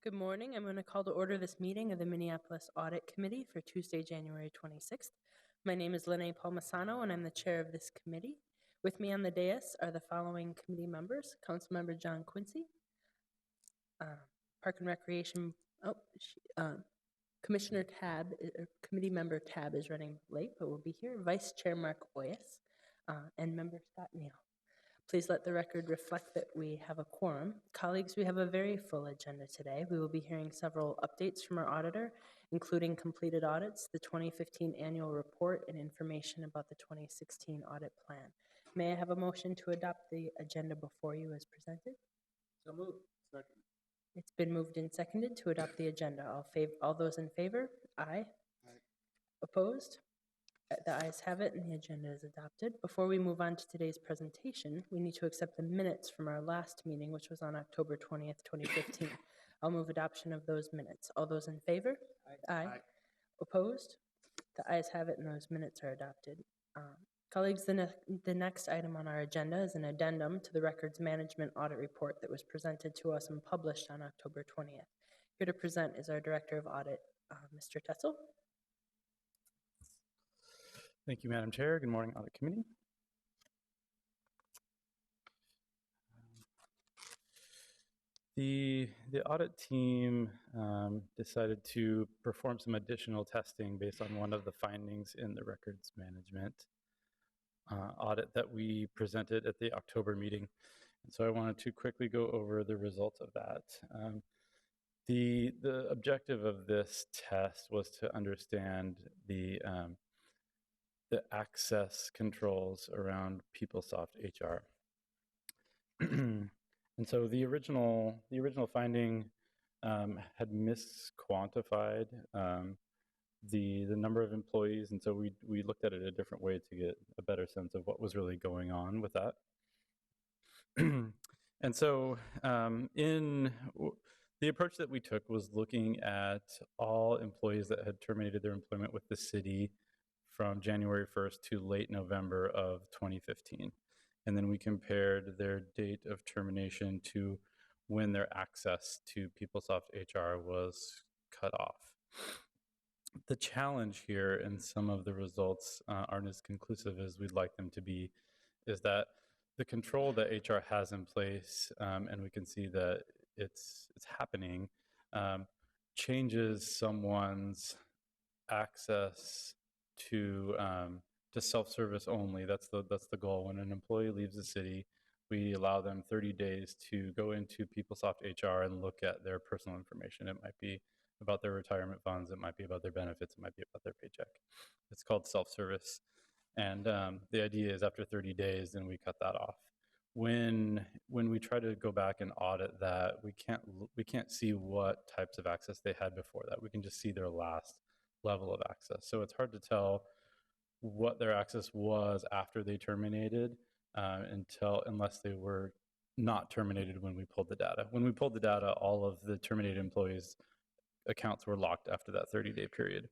Good morning. I'm going to call to order this meeting of the Minneapolis Audit Committee for Tuesday, January 26th. My name is Lene Palmasano, and I'm the chair of this committee. With me on the dais are the following committee members: Councilmember John Quincy, Park and Recreation, Commissioner Tab, Committee Member Tab is running late, but will be here, Vice Chair Mark Oyas, and Member Scott Neal. Please let the record reflect that we have a quorum. Colleagues, we have a very full agenda today. We will be hearing several updates from our auditor, including completed audits, the 2015 annual report, and information about the 2016 audit plan. May I have a motion to adopt the agenda before you as presented? So moved. Second. It's been moved and seconded to adopt the agenda. All those in favor? Aye. Aye. Opposed? The ayes have it, and the agenda is adopted. Before we move on to today's presentation, we need to accept the minutes from our last meeting, which was on October 20th, 2015. I'll move adoption of those minutes. All those in favor? Aye. Aye. Opposed? The ayes have it, and those minutes are adopted. Colleagues, the next item on our agenda is an addendum to the Records Management Audit Report that was presented to us and published on October 20th. Here to present is our Director of Audit, Mr. Tetzel. Thank you, Madam Chair. Good morning, Audit Committee. The audit team decided to perform some additional testing based on one of the findings in the records management audit that we presented at the October meeting. And so I wanted to quickly go over the results of that. The objective of this test was to understand the access controls around PeopleSoft HR. And so the original finding had misquantified the number of employees, and so we looked at it a different way to get a better sense of what was really going on with that. And so the approach that we took was looking at all employees that had terminated their employment with the city from January 1st to late November of 2015. And then we compared their date of termination to when their access to PeopleSoft HR was cut off. The challenge here, and some of the results aren't as conclusive as we'd like them to be, is that the control that HR has in place, and we can see that it's happening, changes someone's access to self-service only. That's the goal. When an employee leaves the city, we allow them 30 days to go into PeopleSoft HR and look at their personal information. It might be about their retirement funds, it might be about their benefits, it might be about their paycheck. It's called self-service. And the idea is after 30 days, then we cut that off. When we try to go back and audit that, we can't see what types of access they had before that. We can just see their last level of access. So it's hard to tell what their access was after they terminated unless they were not terminated when we pulled the data. When we pulled the data, all of the terminated employees' accounts were locked after that 30-day period.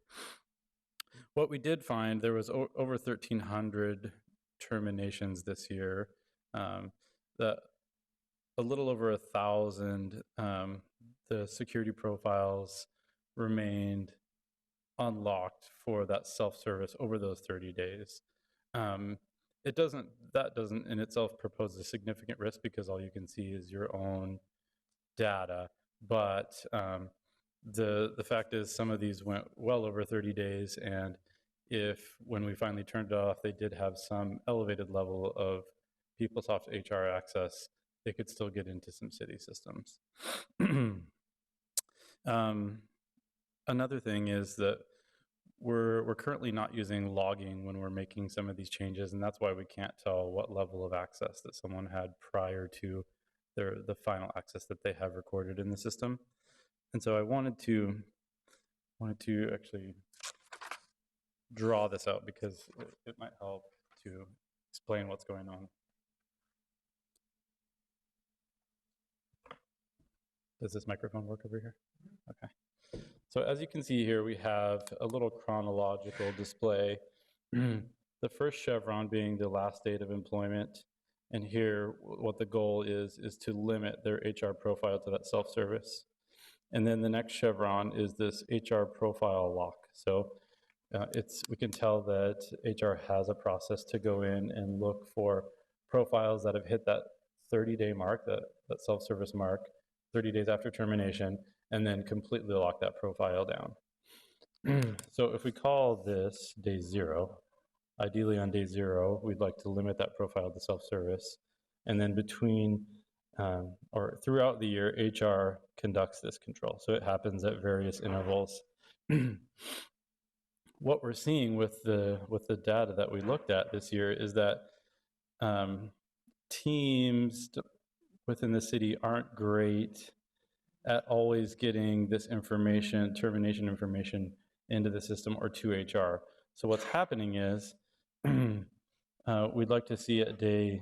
What we did find, there was over 1,300 terminations this year. That a little over 1,000, the security profiles remained unlocked for that self-service over those 30 days. That doesn't in itself propose a significant risk because all you can see is your own data. But the fact is some of these went well over 30 days, and when we finally turned it off, they did have some elevated level of PeopleSoft HR access, they could still get into some city systems. Another thing is that we're currently not using logging when we're making some of these changes, and that's why we can't tell what level of access that someone had prior to the final access that they have recorded in the system. And so I wanted to actually draw this out because it might help to explain what's going on. Does this microphone work over here? Okay. So as you can see here, we have a little chronological display. The first chevron being the last date of employment. And here, what the goal is to limit their HR profile to that self-service. And then the next chevron is this HR profile lock. So we can tell that HR has a process to go in and look for profiles that have hit that 30-day mark, that self-service mark, 30 days after termination, and then completely lock that profile down. So if we call this day 0, ideally on day 0, we'd like to limit that profile to self-service. And then between or throughout the year, HR conducts this control. So it happens at various intervals. What we're seeing with the data that we looked at this year is that teams within the city aren't great at always getting this information, termination information, into the system or to HR. So what's happening is we'd like to see at day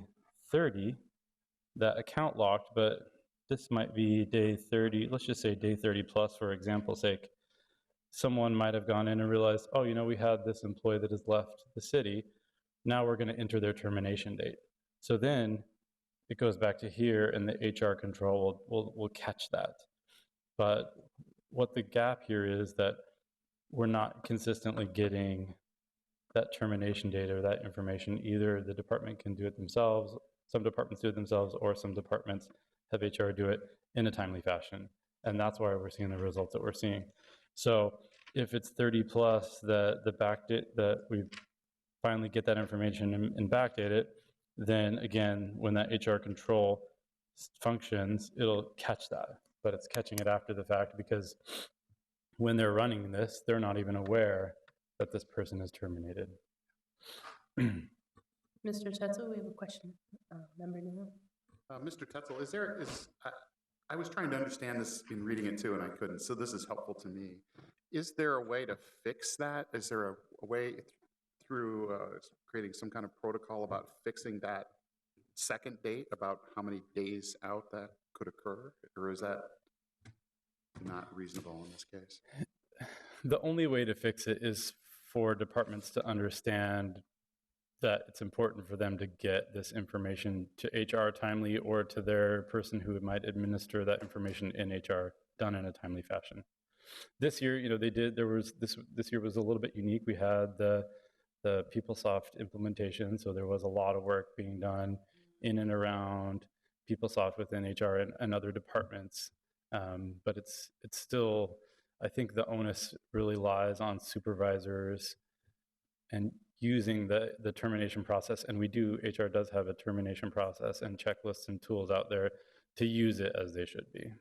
30 that account locked, but this might be day 30, let's just say day 30 plus for example's sake. Someone might have gone in and realized, oh, you know, we had this employee that has left the city. Now we're going to enter their termination date. So then it goes back to here and the HR control will catch that. But what the gap here is that we're not consistently getting that termination data or that information. Either the department can do it themselves, some departments do it themselves, or some departments have HR do it in a timely fashion. And that's why we're seeing the results that we're seeing. So if it's 30 plus, the backdate that we finally get that information and backdate it, then again, when that HR control functions, it'll catch that. But it's catching it after the fact because when they're running this, they're not even aware that this person is terminated. Mr. Tetzel, we have a question. Member Newell. Mr. Tetzel, I was trying to understand this in reading it too, and I couldn't. So this is helpful to me. Is there a way to fix that? Is there a way through creating some kind of protocol about fixing that second date, about how many days out that could occur? Or is that not reasonable in this case? The only way to fix it is for departments to understand that it's important for them to get this information to HR timely or to their person who might administer that information in HR done in a timely fashion. This year, you know, this year was a little bit unique. We had the PeopleSoft implementation, so there was a lot of work being done in and around PeopleSoft within HR and other departments. But it's still, I think the onus really lies on supervisors and using the termination process. And HR does have a termination process and checklists and tools out there to use it as they should be.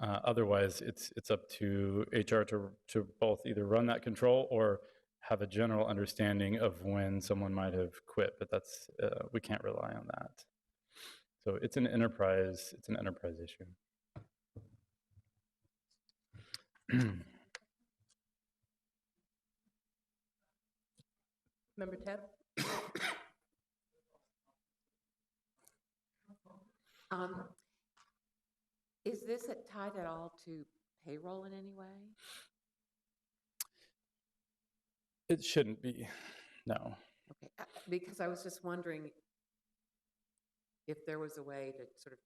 Otherwise, it's up to HR to both either run that control or have a general understanding of when someone might have quit, but that's we can't rely on that. So it's an enterprise issue. Member Tab. Is this tied at all to payroll in any way? It shouldn't be, no. Okay, because I was just wondering if there was a way to sort of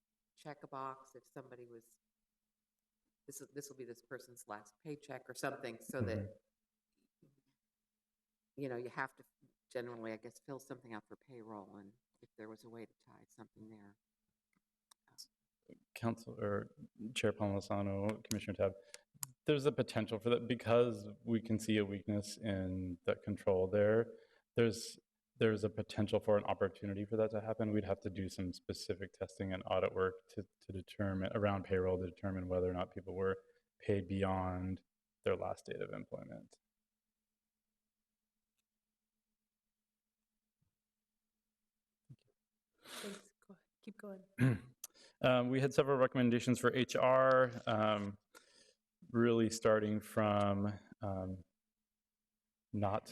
check a box if somebody was, this will be this person's last paycheck or something, so that, you know, you have to generally, I guess, fill something out for payroll, and if there was a way to tie something there. Council or Chair Palmisano, Commissioner Tab, there's a potential for that because we can see a weakness in that control there. There's a potential for an opportunity for that to happen. We'd have to do some specific testing and audit work to determine around payroll to determine whether or not people were paid beyond their last date of employment. Thanks. Keep going. We had several recommendations for HR, really starting from not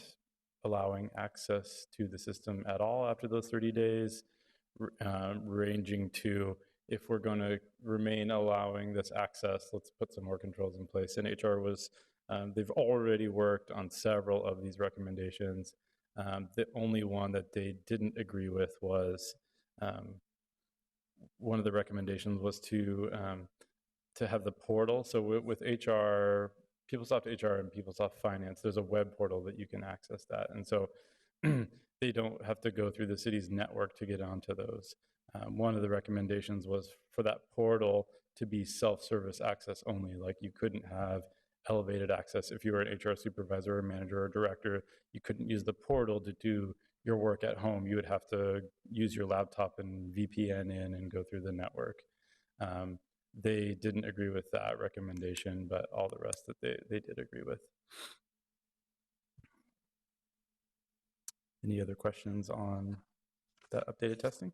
allowing access to the system at all after those 30 days, ranging to if we're going to remain allowing this access, let's put some more controls in place. And HR was, they've already worked on several of these recommendations. The only one that they didn't agree with was one of the recommendations was to to have the portal. So with HR, PeopleSoft HR and PeopleSoft Finance, there's a web portal that you can access that. And so they don't have to go through the city's network to get onto those. One of the recommendations was for that portal to be self-service access only. Like you couldn't have elevated access. If you were an HR supervisor or manager or director, you couldn't use the portal to do your work at home. You would have to use your laptop and VPN in and go through the network. They didn't agree with that recommendation, but all the rest that they did agree with. Any other questions on that updated testing?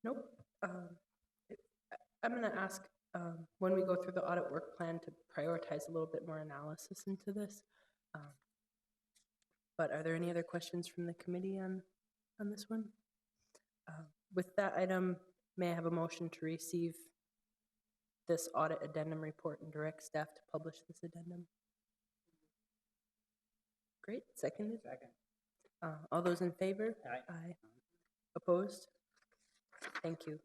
Nope. I'm going to ask when we go through the audit work plan to prioritize a little bit more analysis into this. But are there any other questions from the committee on this one? With that item, may I have a motion to receive this audit addendum report and direct staff to publish this addendum? Great. Seconded? Second. All those in favor? Aye. Aye. Opposed? Thank you.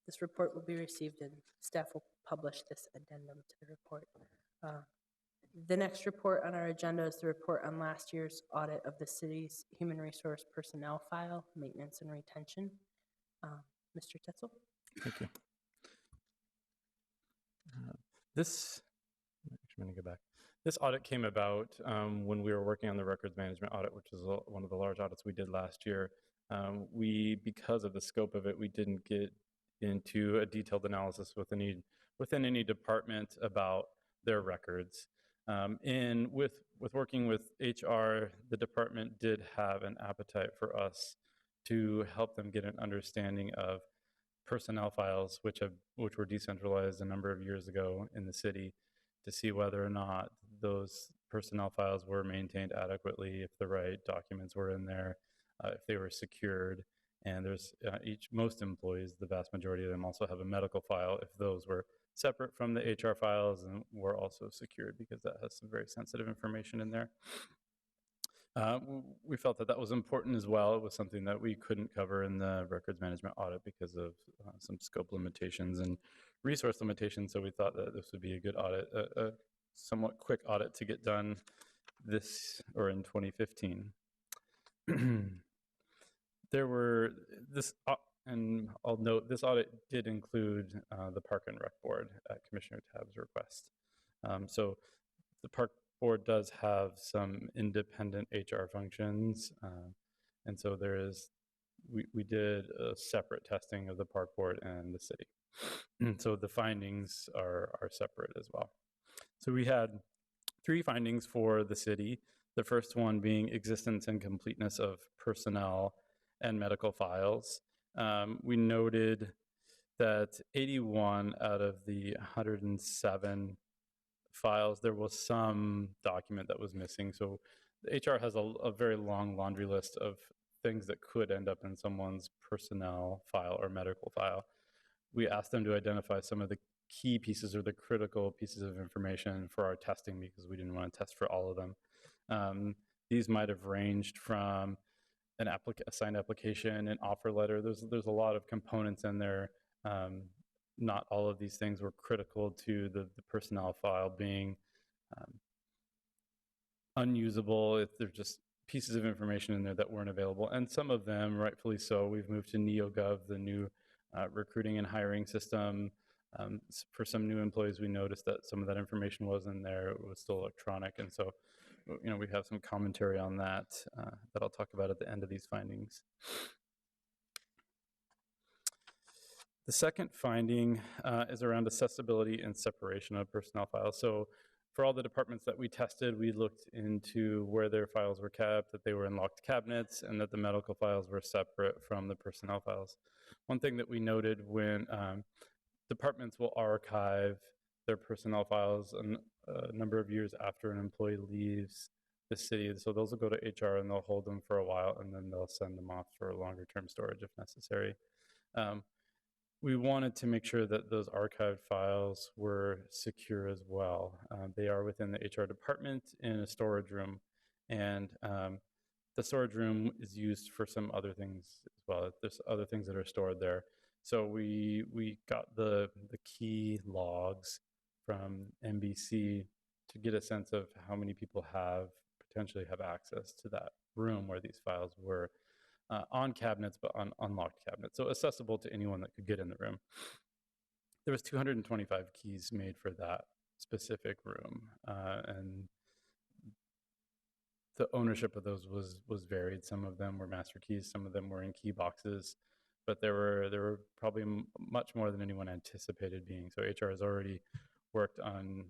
This report will be received and staff will publish this addendum to the report. The next report on our agenda is the report on last year's audit of the city's human resource personnel file, maintenance and retention. Mr. Tetzel? Thank you. This, I'm going to go back. This audit came about when we were working on the records management audit, which is one of the large audits we did last year. Because of the scope of it, we didn't get into a detailed analysis within any department about their records. And with working with HR, the department did have an appetite for us to help them get an understanding of personnel files, which were decentralized a number of years ago in the city, to see whether or not those personnel files were maintained adequately, if the right documents were in there, if they were secured. And there's most employees, the vast majority of them also have a medical file, if those were separate from the HR files and were also secured, because that has some very sensitive information in there. We felt that was important as well. It was something that we couldn't cover in the records management audit because of some scope limitations and resource limitations. So we thought that this would be a good audit, a somewhat quick audit to get done in 2015. And I'll note, this audit did include the Park and Rec Board at Commissioner Tabb's request. So the Park Board does have some independent HR functions. And so we did a separate testing of the Park Board and the city. And so the findings are separate as well. So we had 3 findings for the city. The first one being existence and completeness of personnel and medical files. We noted that 81 out of the 107 files, there was some document that was missing. So the HR has a very long laundry list of things that could end up in someone's personnel file or medical file. We asked them to identify some of the key pieces or the critical pieces of information for our testing, because we didn't want to test for all of them. These might have ranged from a signed application, an offer letter. There's a lot of components in there. Not all of these things were critical to the personnel file being unusable, if there's just pieces of information in there that weren't available. And some of them, rightfully so, we've moved to NeoGov, the new recruiting and hiring system. For some new employees, we noticed that some of that information was in there. It was still electronic. And so, we have some commentary on that that I'll talk about at the end of these findings. The second finding is around accessibility and separation of personnel files. So for all the departments that we tested, we looked into where their files were kept, that they were in locked cabinets, and that the medical files were separate from the personnel files. One thing that we noted, when departments will archive their personnel files a number of years after an employee leaves the city. So those will go to HR and they'll hold them for a while, and then they'll send them off for longer term storage if necessary. We wanted to make sure that those archived files were secure as well. They are within the HR department in a storage room, and the storage room is used for some other things as well. There's other things that are stored there. So we got the key logs from NBC to get a sense of how many people potentially have access to that room where these files were on cabinets, but on unlocked cabinets, so accessible to anyone that could get in the room. There was 225 keys made for that specific room, and the ownership of those was varied. Some of them were master keys, some of them were in key boxes, but there were probably much more than anyone anticipated being. So HR has already worked on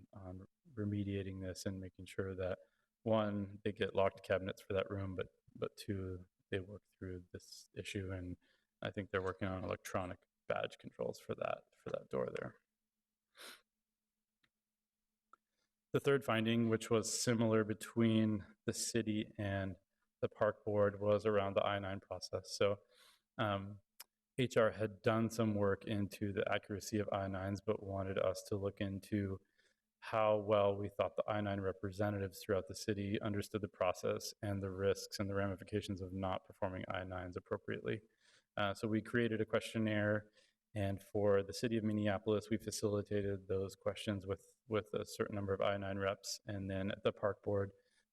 remediating this and making sure that, one, they get locked cabinets for that room, but two, they work through this issue, and I think they're working on electronic badge controls for that door there. The third finding, which was similar between the city and the park board, was around the I-9 process. So HR had done some work into the accuracy of I-9s, but wanted us to look into how well we thought the I-9 representatives throughout the city understood the process and the risks and the ramifications of not performing I-9s appropriately. So we created a questionnaire, and for the city of Minneapolis, we facilitated those questions with a certain number of I-9 reps, and then at the park board,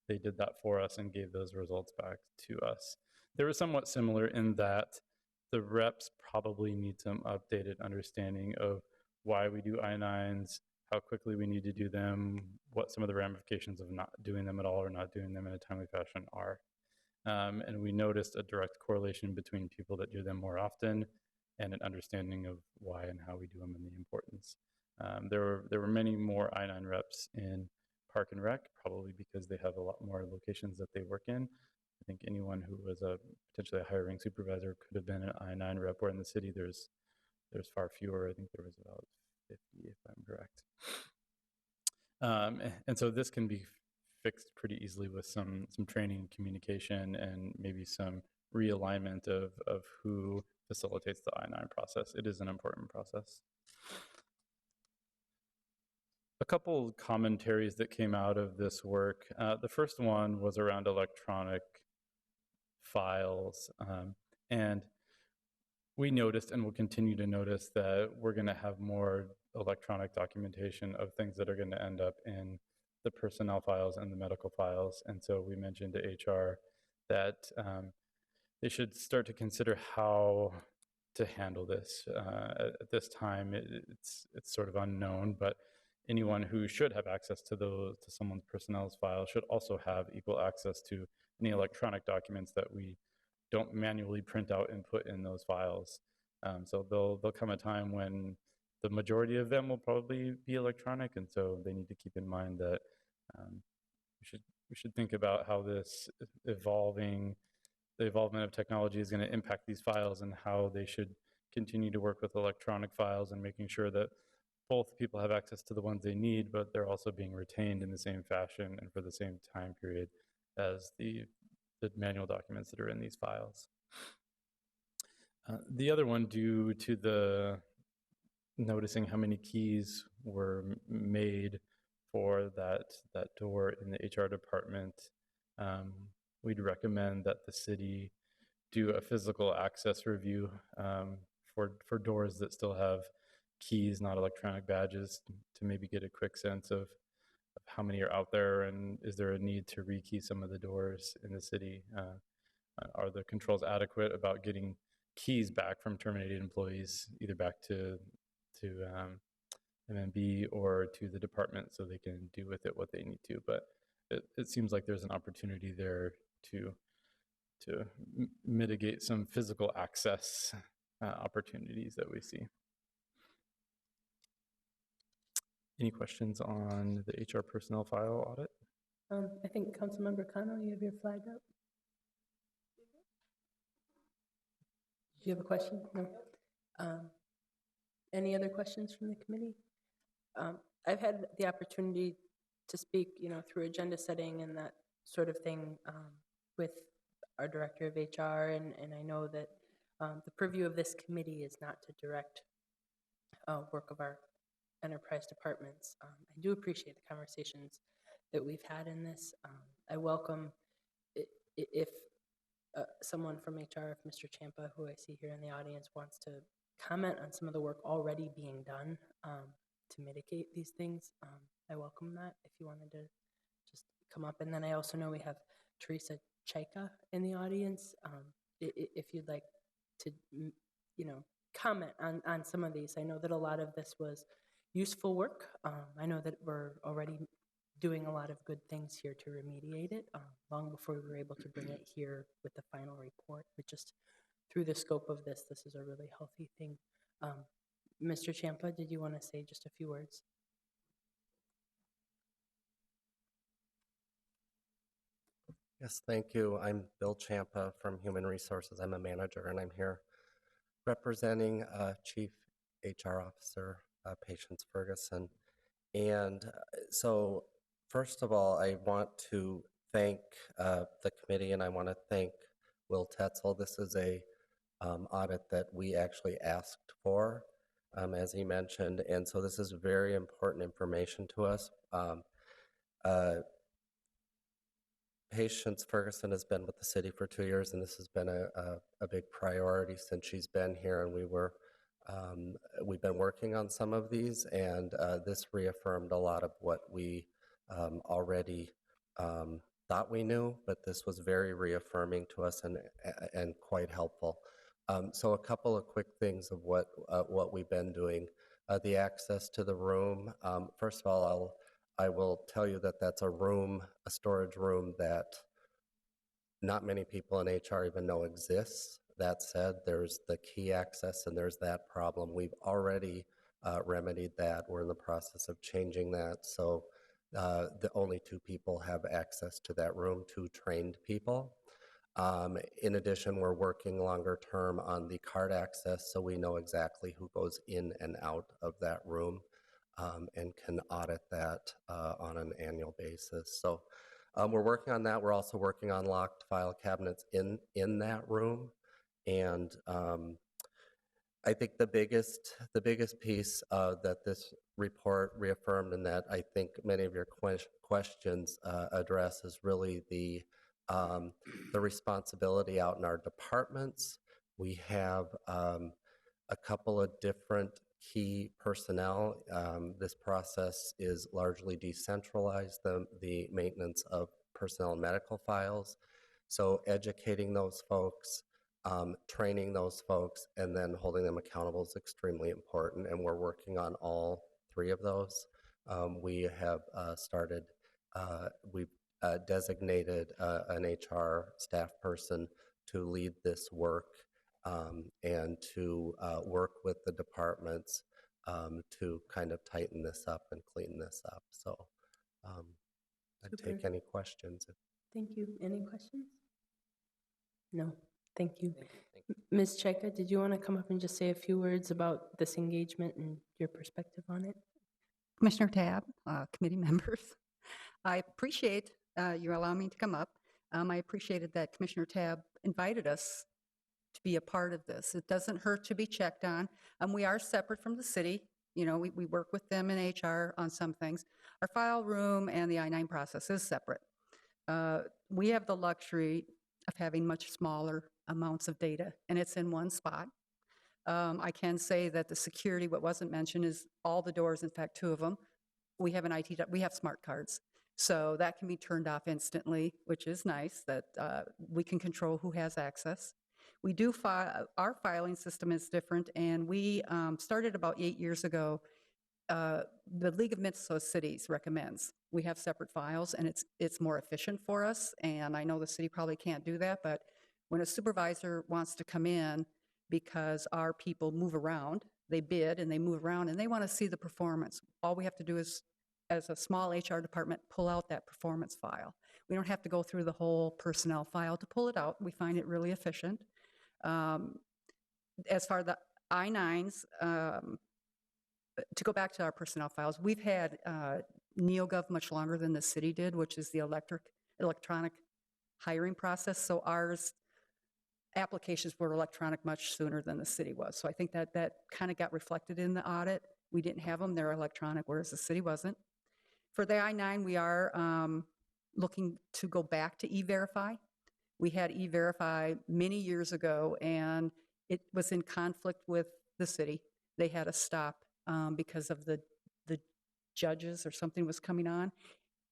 they did that for us and gave those results back to us. They were somewhat similar in that the reps probably need some updated understanding of why we do I-9s, how quickly we need to do them, what some of the ramifications of not doing them at all or not doing them in a timely fashion are. And we noticed a direct correlation between people that do them more often and an understanding of why and how we do them and the importance. There were many more I-9 reps in Park and Rec, probably because they have a lot more locations that they work in. I think anyone who was potentially a hiring supervisor could have been an I-9 rep, where in the city there's far fewer. I think there was about 50, if I'm correct. And so this can be fixed pretty easily with some training, communication, and maybe some realignment of who facilitates the I-9 process. It is an important process. A couple commentaries that came out of this work. The first one was around electronic files. And we noticed and will continue to notice that we're going to have more electronic documentation of things that are going to end up in the personnel files and the medical files. And so we mentioned to HR that they should start to consider how to handle this. At this time, it's sort of unknown, but anyone who should have access to someone's personnel's file should also have equal access to any electronic documents that we don't manually print out and put in those files. So there'll come a time when the majority of them will probably be electronic, and so they need to keep in mind that we should think about how the evolvement of technology is going to impact these files and how they should continue to work with electronic files and making sure that both people have access to the ones they need, but they're also being retained in the same fashion and for the same time period as the manual documents that are in these files. The other one, due to the noticing how many keys were made for that door in the HR department, we'd recommend that the city do a physical access review for doors that still have keys, not electronic badges, to maybe get a quick sense of how many are out there, and is there a need to rekey some of the doors in the city? Are the controls adequate about getting keys back from terminated employees, either back to MMB or to the department, so they can do with it what they need to? But it seems like there's an opportunity there to mitigate some physical access opportunities that we see. Any questions on the HR personnel file audit? I think Councilmember Connell, you have your flag up. Do you have a question? No. Any other questions from the committee? I've had the opportunity to speak, through agenda setting and that sort of thing with our director of HR, and I know that the purview of this committee is not to direct work of our enterprise departments. I do appreciate the conversations that we've had in this. I welcome if someone from HR, if Mr. Champa, who I see here in the audience, wants to comment on some of the work already being done to mitigate these things, I welcome that. If you wanted to just come up. And then I also know we have Teresa Chaika in the audience. If you'd like to, comment on some of these. I know that a lot of this was useful work. I know that we're already doing a lot of good things here to remediate it long before we were able to bring it here with the final report. But just through the scope of this is a really healthy thing. Mr. Champa, did you want to say just a few words? Yes, thank you. I'm Bill Champa from Human Resources. I'm a manager, and I'm here representing Chief HR Officer Patience Ferguson. And so, first of all, I want to thank the committee, and I want to thank Will Tetzel. This is a audit that we actually asked for, as he mentioned, and so this is very important information to us. Patience Ferguson has been with the city for 2 years, and this has been a big priority since she's been here, and we've been working on some of these, and this reaffirmed a lot of what we already thought we knew, but this was very reaffirming to us and quite helpful. So a couple of quick things of what we've been doing. The access to the room. First of all, I will tell you that that's a storage room that not many people in HR even know exists. That said, there's the key access and there's that problem. We've already remedied that. We're in the process of changing that. So the only 2 people have access to that room, 2 trained people. In addition, we're working longer term on the card access so we know exactly who goes in and out of that room. And can audit that on an annual basis. So we're working on that. We're also working on locked file cabinets in that room. And I think the biggest piece that this report reaffirmed and that I think many of your questions address is really the responsibility out in our departments. We have a couple of different key personnel. This process is largely decentralized, the maintenance of personnel and medical files. So educating those folks, training those folks, and then holding them accountable is extremely important, and we're working on all 3 of those. We have we've designated an HR staff person to lead this work and to work with the departments to kind of tighten this up and clean this up. So I'd take any questions. Thank you. Any questions? No. Thank you. Thank you. Ms. Chaika, did you want to come up and just say a few words about this engagement and your perspective on it? Commissioner Tabb, committee members, I appreciate you allowing me to come up. I appreciated that Commissioner Tabb invited us to be a part of this. It doesn't hurt to be checked on. We are separate from the city. You know, we work with them in HR on some things. Our file room and the I-9 process is separate. We have the luxury of having much smaller amounts of data, and it's in one spot. I can say that the security, what wasn't mentioned, is all the doors, in fact, 2 of them. We have we have smart cards. So that can be turned off instantly, which is nice that we can control who has access. We do our filing system is different, and we started about 8 years ago. The League of Minnesota Cities recommends we have separate files, and it's more efficient for us. And I know the city probably can't do that, but when a supervisor wants to come in because our people move around, they bid and they move around, and they want to see the performance. All we have to do is, as a small HR department, pull out that performance file. We don't have to go through the whole personnel file to pull it out. We find it really efficient. As far as the I-9s, to go back to our personnel files, we've had NeoGov much longer than the city did, which is the electronic hiring process. So ours applications were electronic much sooner than the city was. So I think that kind of got reflected in the audit. We didn't have them, they're electronic, whereas the city wasn't. For the I-9, we are looking to go back to E-Verify. We had E-Verify many years ago, and it was in conflict with the city. They had to stop because of the judges or something was coming on.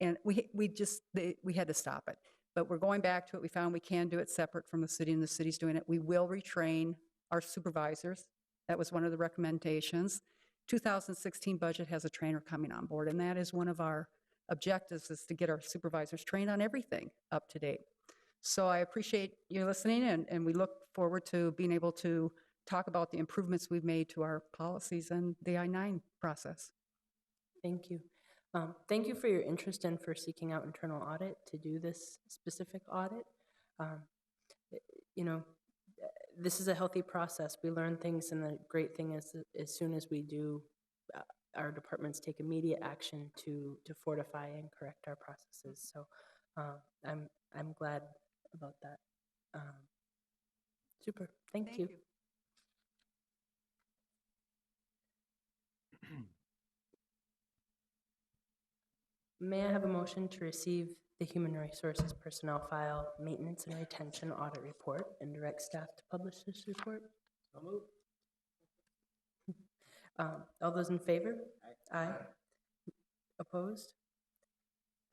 And we had to stop it. But we're going back to it. We found we can do it separate from the city, and the city's doing it. We will retrain our supervisors. That was one of the recommendations. 2016 budget has a trainer coming on board, and that is one of our objectives, is to get our supervisors trained on everything up to date. So I appreciate you listening, and we look forward to being able to talk about the improvements we've made to our policies and the I-9 process. Thank you. Thank you for your interest and for seeking out internal audit to do this specific audit. You know, this is a healthy process. We learn things, and the great thing is that as soon as we do, our departments take immediate action to fortify and correct our processes. So I'm glad about that. Super. Thank you. May I have a motion to receive the Human Resources Personnel File Maintenance and Retention Audit Report and direct staff to publish this report? So moved. All those in favor? Aye. Opposed?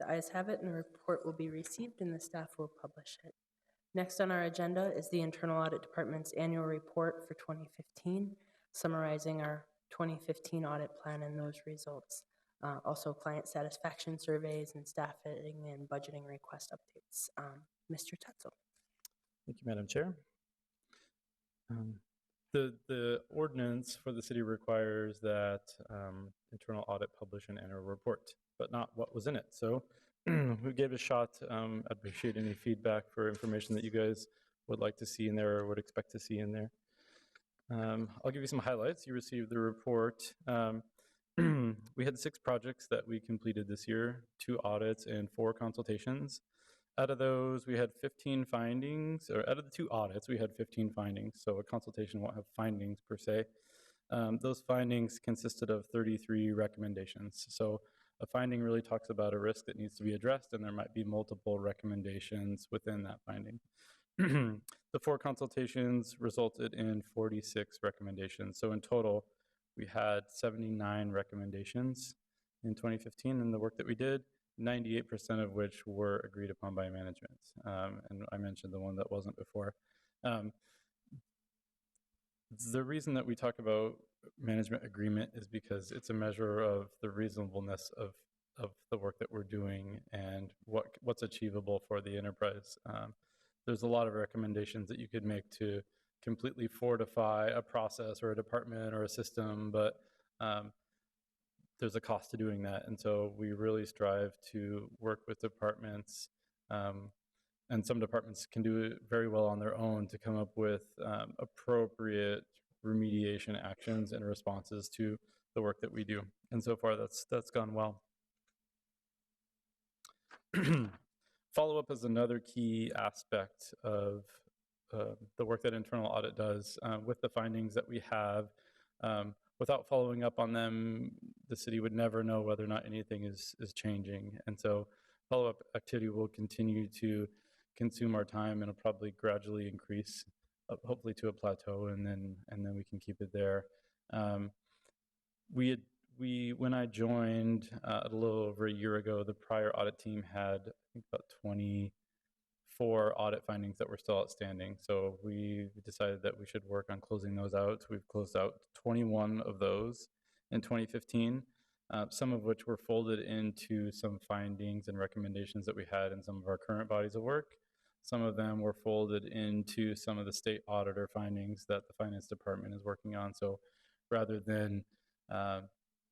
The ayes have it, and the report will be received, and the staff will publish it. Next on our agenda is the Internal Audit Department's annual report for 2015, summarizing our 2015 audit plan and those results. Also client satisfaction surveys and staffing and budgeting request updates. Mr. Tetzel. Thank you, Madam Chair. The ordinance for the city requires that internal audit publish an annual report, but not what was in it. So we gave it a shot. I'd appreciate any feedback for information that you guys would like to see in there or would expect to see in there. I'll give you some highlights. You received the report. We had 6 projects that we completed this year, 2 audits and 4 consultations. Out of those, we had 15 findings, or out of the 2 audits, we had 15 findings. So a consultation won't have findings per se. Those findings consisted of 33 recommendations. So a finding really talks about a risk that needs to be addressed, and there might be multiple recommendations within that finding. The 4 consultations resulted in 46 recommendations. So in total, we had 79 recommendations in 2015 in the work that we did, 98% of which were agreed upon by management. And I mentioned the one that wasn't before. The reason that we talk about management agreement is because it's a measure of the reasonableness of the work that we're doing and what's achievable for the enterprise. There's a lot of recommendations that you could make to completely fortify a process or a department or a system, but there's a cost to doing that. And so we really strive to work with departments, and some departments can do it very well on their own, to come up with appropriate remediation actions and responses to the work that we do. And so far, that's gone well. Follow-up is another key aspect of the work that internal audit does. With the findings that we have, without following up on them, the city would never know whether or not anything is changing. And so follow-up activity will continue to consume our time, and it'll probably gradually increase, hopefully to a plateau, and then we can keep it there. When I joined a little over a year ago, the prior audit team had, I think, about 24 audit findings that were still outstanding. So we decided that we should work on closing those out. We've closed out 21 of those in 2015, some of which were folded into some findings and recommendations that we had in some of our current bodies of work. Some of them were folded into some of the state auditor findings that the finance department is working on. So rather than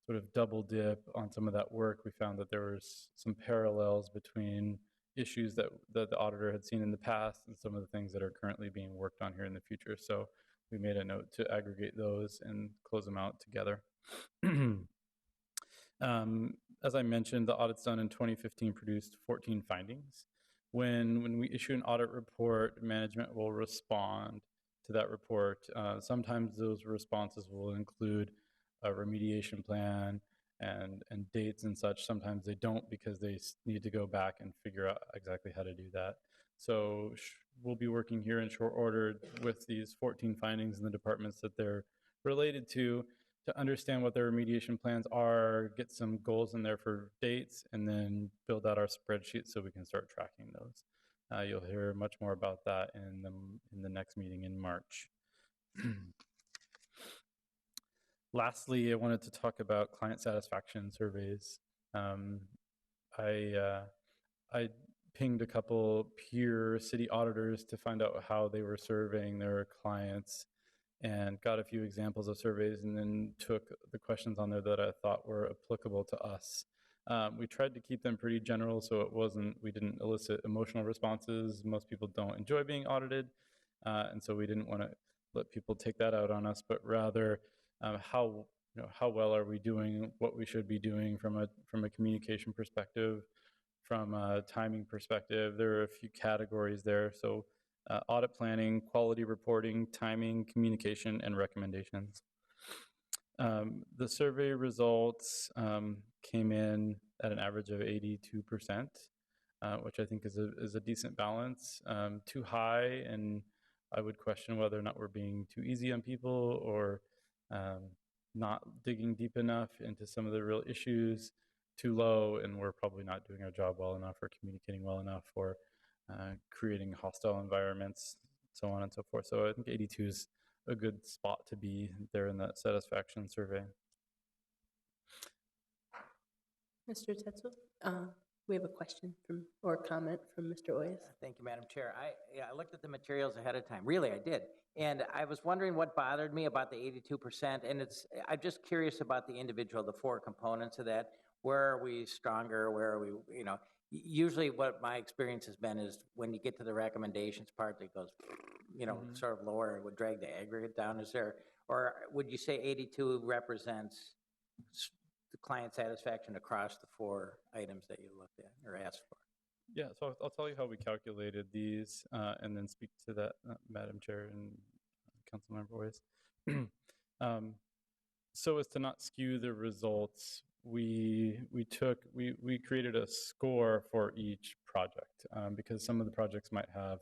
sort of double dip on some of that work, we found that there was some parallels between issues that the auditor had seen in the past and some of the things that are currently being worked on here in the future. So we made a note to aggregate those and close them out together. As I mentioned, the audits done in 2015 produced 14 findings. When we issue an audit report, management will respond to that report. Sometimes those responses will include a remediation plan and dates and such. Sometimes they don't, because they need to go back and figure out exactly how to do that. So we'll be working here in short order with these 14 findings in the departments that they're related to understand what their remediation plans are, get some goals in there for dates, and then build out our spreadsheet so we can start tracking those. You'll hear much more about that in the next meeting in March. Lastly, I wanted to talk about client satisfaction surveys. I pinged a couple peer city auditors to find out how they were surveying their clients and got a few examples of surveys, and then took the questions on there that I thought were applicable to us. We tried to keep them pretty general, so we didn't elicit emotional responses. Most people don't enjoy being audited, and so we didn't want to let people take that out on us, but rather how well are we doing what we should be doing from a communication perspective, from a timing perspective. There are a few categories there. So audit planning, quality reporting, timing, communication, and recommendations. The survey results came in at an average of 82%, which I think is a decent balance. Too high, and I would question whether or not we're being too easy on people or not digging deep enough into some of the real issues. Too low, and we're probably not doing our job well enough, or communicating well enough, or creating hostile environments, so on and so forth. So I think 82 is a good spot to be there in that satisfaction survey. Mr. Tetzel, we have a question or comment from Mr. Oyes. Thank you, Madam Chair. I looked at the materials ahead of time. Really, I did. And I was wondering what bothered me about the 82%. And I'm just curious about the individual, the four components of that. Where are we stronger? Where are we, usually what my experience has been is when you get to the recommendations part that goes, sort of lower, it would drag the aggregate down. Or would you say 82 represents the client satisfaction across the four items that you looked at or asked for? Yeah, so I'll tell you how we calculated these and then speak to that, Madam Chair and Councilmember Oyes. So as to not skew the results, we created a score for each project because some of the projects might have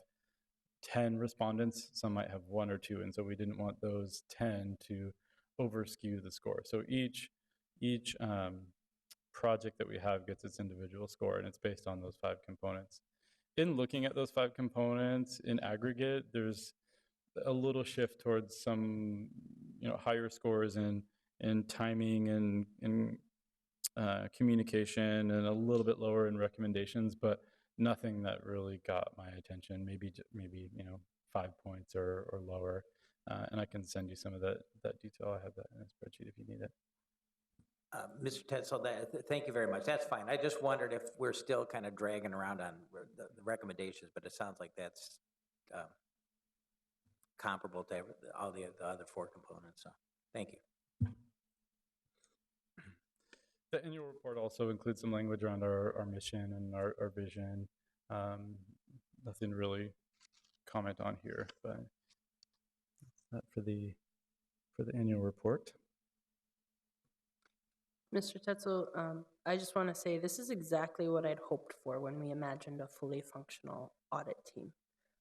10 respondents, some might have 1 or 2, and so we didn't want those 10 to over skew the score. So each project that we have gets its individual score, and it's based on those 5 components. In looking at those 5 components in aggregate, there's a little shift towards some higher scores in timing and communication, and a little bit lower in recommendations, but nothing that really got my attention. Maybe 5 points or lower, and I can send you some of that detail. I have that in a spreadsheet if you need it. Mr. Tetzel, thank you very much. That's fine. I just wondered if we're still kind of dragging around on the recommendations, but it sounds like that's comparable to all the other 4 components. So thank you. The annual report also includes some language around our mission and our vision. Nothing to really comment on here, but that's that for the annual report. Mr. Tetzel, I just want to say this is exactly what I'd hoped for when we imagined a fully functional audit team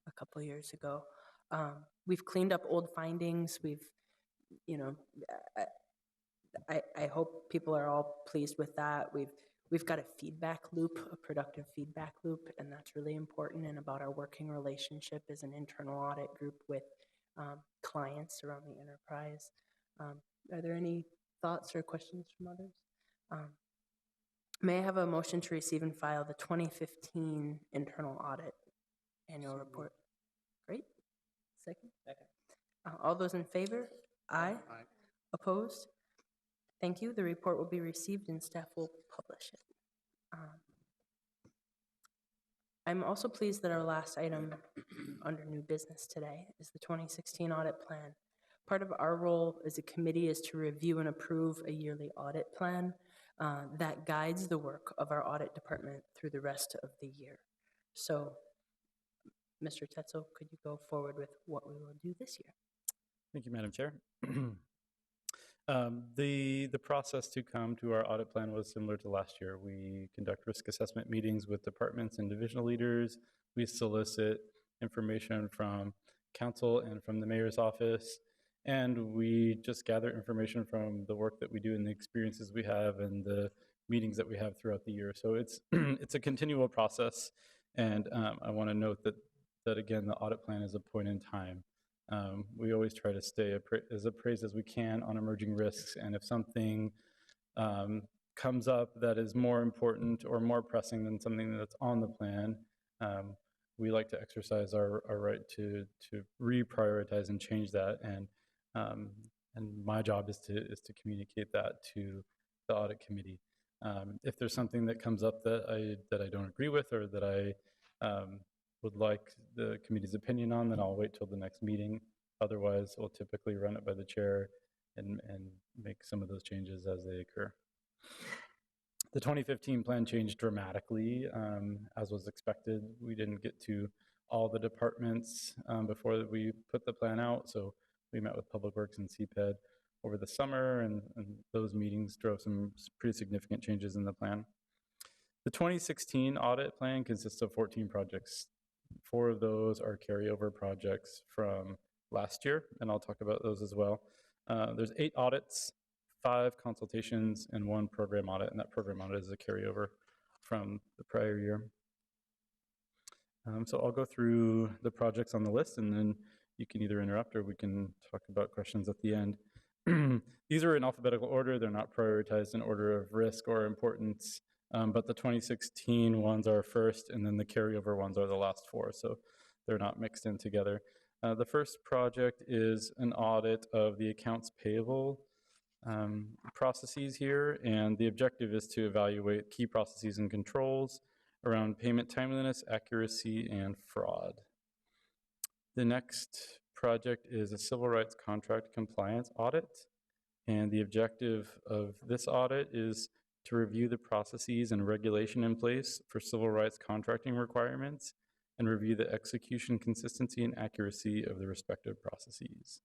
a couple years ago. We've cleaned up old findings. I hope people are all pleased with that. We've got a feedback loop, a productive feedback loop, and that's really important, and about our working relationship as an internal audit group with clients around the enterprise. Are there any thoughts or questions from others? May I have a motion to receive and file the 2015 internal audit annual report? Great. Second? All those in favor? Aye. Aye. Opposed? Thank you. The report will be received and staff will publish it. I'm also pleased that our last item under new business today is the 2016 audit plan. Part of our role as a committee is to review and approve a yearly audit plan that guides the work of our audit department through the rest of the year. So, Mr. Tetzel, could you go forward with what we will do this year? Thank you, Madam Chair. The process to come to our audit plan was similar to last year. We conduct risk assessment meetings with departments and divisional leaders. We solicit information from council and from the mayor's office, And we just gather information from the work that we do and the experiences we have and the meetings that we have throughout the year. So it's it's a continual process. And I want to note that again, the audit plan is a point in time. We always try to stay as appraised as we can on emerging risks. And if something comes up that is more important or more pressing than something that's on the plan, we like to exercise our right to reprioritize and change that. And my job is to communicate that to the audit committee. If there's something that comes up that I don't agree with, or that I would like the committee's opinion on, then I'll wait till the next meeting. Otherwise, we'll typically run it by the chair and make some of those changes as they occur. The 2015 plan changed dramatically, as was expected. We didn't get to all the departments before we put the plan out, so we met with Public Works and CPED over the summer, and those meetings drove some pretty significant changes in the plan. The 2016 audit plan consists of 14 projects. 4 of those are carryover projects from last year, and I'll talk about those as well. There's 8 audits, 5 consultations, and 1 program audit, and that program audit is a carryover from the prior year. So I'll go through the projects on the list, and then you can either interrupt or we can talk about questions at the end. These are in alphabetical order. They're not prioritized in order of risk or importance, but the 2016 ones are first, and then the carryover ones are the last 4, so they're not mixed in together. The first project is an audit of the accounts payable processes here, and the objective is to evaluate key processes and controls around payment timeliness, accuracy, and fraud. The next project is a civil rights contract compliance audit, and the objective of this audit is to review the processes and regulation in place for civil rights contracting requirements and review the execution consistency and accuracy of the respective processes.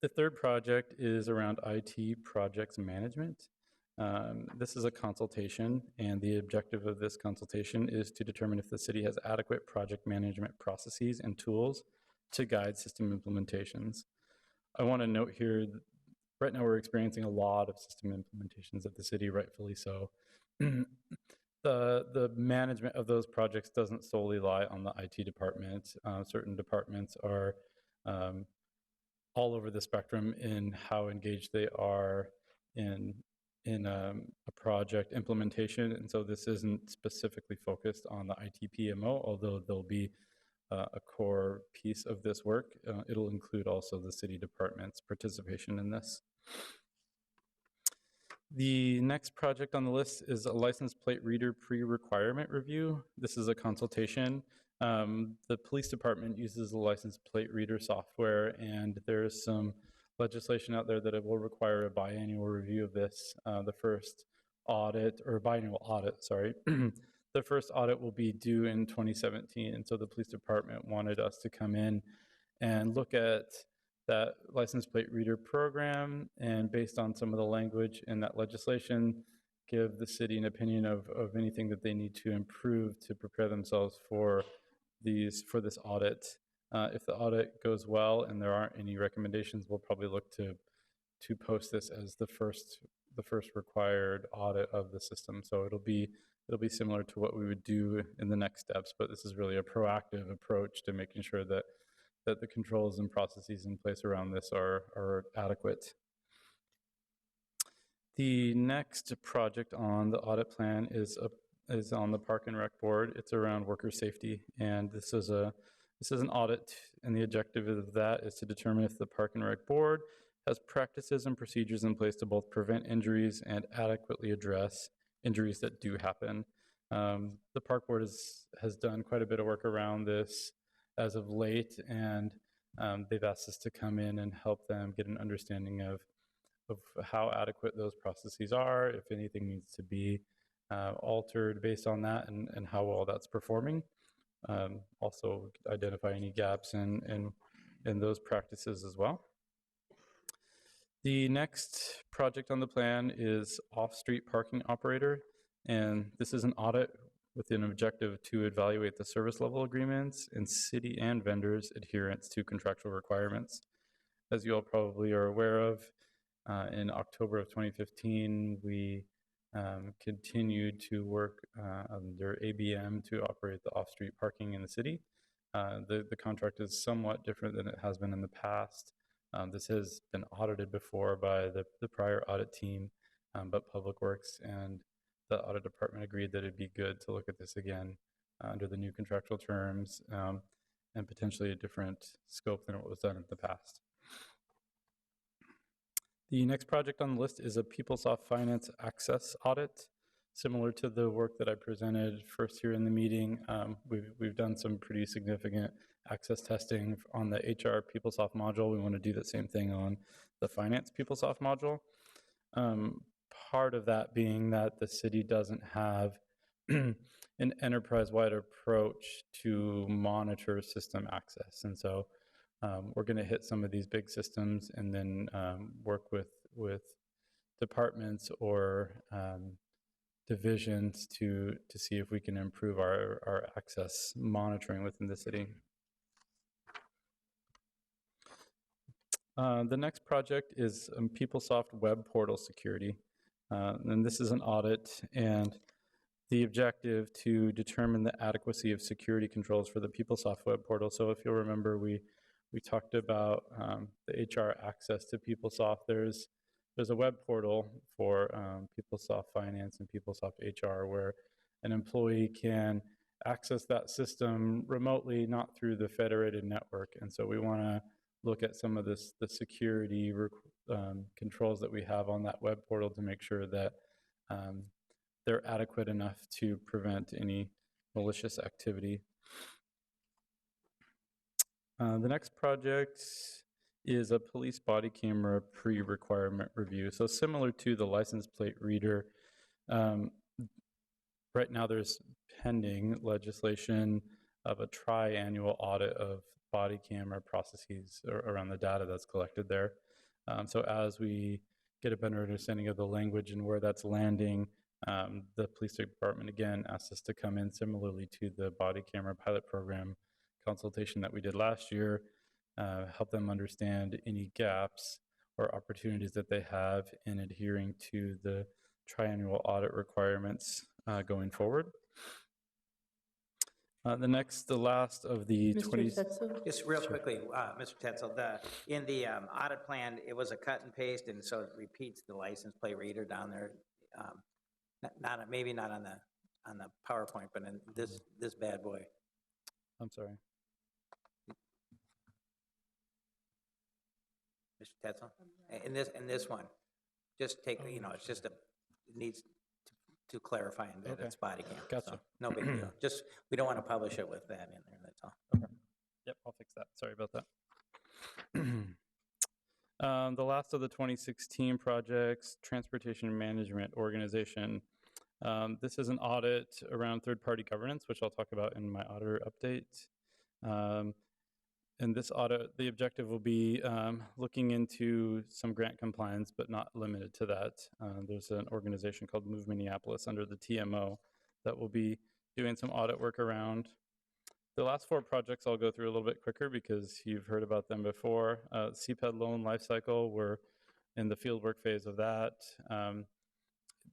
The third project is around IT projects management. This is a consultation, and the objective of this consultation is to determine if the city has adequate project management processes and tools to guide system implementations. I want to note here, right now we're experiencing a lot of system implementations at the city, rightfully so. The management of those projects doesn't solely lie on the IT department. Certain departments are all over the spectrum in how engaged they are in a project implementation, and so this isn't specifically focused on the IT PMO, although there'll be a core piece of this work. It'll include also the city department's participation in this. The next project on the list is a license plate reader pre-requirement review. This is a consultation. The police department uses the license plate reader software, and there's some legislation out there that it will require a biannual review of this. The first audit, or biannual audit, sorry. The first audit will be due in 2017, and so the police department wanted us to come in and look at that license plate reader program, and based on some of the language in that legislation, give the city an opinion of anything that they need to improve to prepare themselves for this audit. If the audit goes well and there aren't any recommendations, we'll probably look to post this as the first required audit of the system. So it'll be similar to what we would do in the next steps, but this is really a proactive approach to making sure that the controls and processes in place around this are adequate. The next project on the audit plan is on the Park and Rec Board. It's around worker safety, and this is an audit, and the objective of that is to determine if the Park and Rec Board has practices and procedures in place to both prevent injuries and adequately address injuries that do happen. The Park Board has done quite a bit of work around this as of late, and they've asked us to come in and help them get an understanding of how adequate those processes are, if anything needs to be altered based on that, and how well that's performing. Also identify any gaps in those practices as well. The next project on the plan is off-street parking operator, and this is an audit with an objective to evaluate the service level agreements and city and vendors' adherence to contractual requirements. as you all probably are aware of, in October of 2015, we continued to work under ABM to operate the off-street parking in the city. The contract is somewhat different than it has been in the past. This has been audited before by the prior audit team, but Public Works and the audit department agreed that it'd be good to look at this again under the new contractual terms and potentially a different scope than what was done in the past. The next project on the list is a PeopleSoft Finance Access Audit. Similar to the work that I presented first here in the meeting, we've done some pretty significant access testing on the HR PeopleSoft module. We want to do the same thing on the Finance PeopleSoft module. Part of that being that the city doesn't have an enterprise-wide approach to monitor system access. And so we're going to hit some of these big systems and then work with departments or divisions to see if we can improve our access monitoring within the city. The next project is PeopleSoft Web Portal Security. And this is an audit and the objective to determine the adequacy of security controls for the PeopleSoft web portal. So if you'll remember, we talked about the HR access to PeopleSoft. There's a web portal for PeopleSoft Finance and PeopleSoft HR where an employee can access that system remotely, not through the federated network. And so we want to look at some of the security controls that we have on that web portal to make sure that they're adequate enough to prevent any malicious activity. The next project is a police body camera pre-requirement review. So similar to the license plate reader, right now there's pending legislation of a tri-annual audit of body camera processes around the data that's collected there. So as we get a better understanding of the language and where that's landing, the police department again asked us to come in similarly to the body camera pilot program consultation that we did last year, help them understand any gaps or opportunities that they have in adhering to the triannual audit requirements going forward. The last of the Mr. 20... Tetzel? Just real quickly, Mr. Tetzel, in the audit plan, it was a cut and paste, and so it repeats the license plate reader down there. Maybe not on the PowerPoint, but in this bad boy. I'm sorry. Mr. Tetzel, in this one, just take, it's just it needs to clarify that Okay. it's body cam. Gotcha. So no big deal. Just, we don't want to publish it with that in there, that's all. Okay. Yep, I'll fix that. Sorry about that. The last of the 2016 projects, Transportation Management Organization. This is an audit around third-party governance, which I'll talk about in my auditor update. In this audit, the objective will be looking into some grant compliance, but not limited to that. There's an organization called Move Minneapolis under the TMO that will be doing some audit work around. The last 4 projects I'll go through a little bit quicker because you've heard about them before. CPED loan lifecycle, we're in the fieldwork phase of that.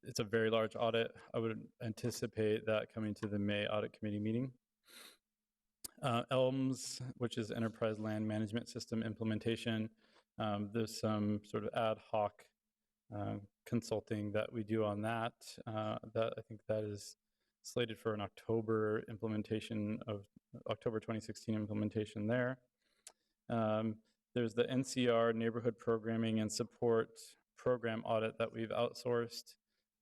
It's a very large audit. I would anticipate that coming to the May Audit Committee meeting. ELMS, which is Enterprise Land Management System implementation. There's some sort of ad hoc consulting that we do on that. That I think that is slated for an October 2016 implementation there. There's the NCR Neighborhood Programming and Support Program audit that we've outsourced.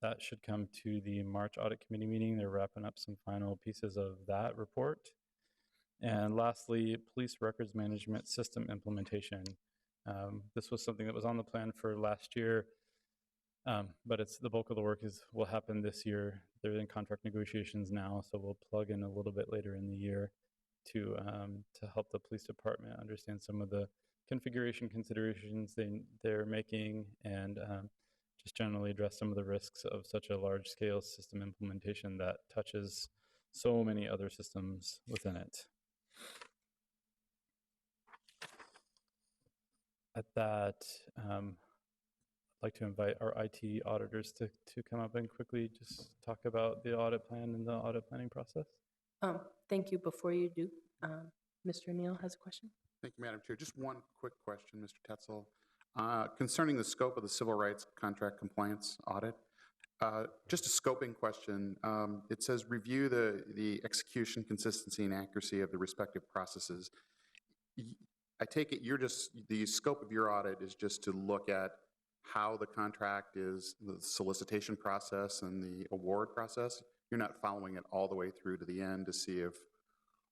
That should come to the March Audit Committee meeting. They're wrapping up some final pieces of that report. And lastly, Police Records Management System implementation. This was something that was on the plan for last year, but the bulk of the work will happen this year. They're in contract negotiations now, so we'll plug in a little bit later in the year to help the police department understand some of the configuration considerations they're making and just generally address some of the risks of such a large-scale system implementation that touches so many other systems within it. At that, I'd like to invite our IT auditors to come up and quickly just talk about the audit plan and the audit planning process. Thank you. Before you do, Mr. Neal has a question. Thank you, Madam Chair. Just one quick question, Mr. Tetzel. Concerning the scope of the civil rights contract compliance audit, just a scoping question. It says review the execution, consistency, and accuracy of the respective processes. I take it the scope of your audit is just to look at how the contract is, the solicitation process and the award process. You're not following it all the way through to the end to see if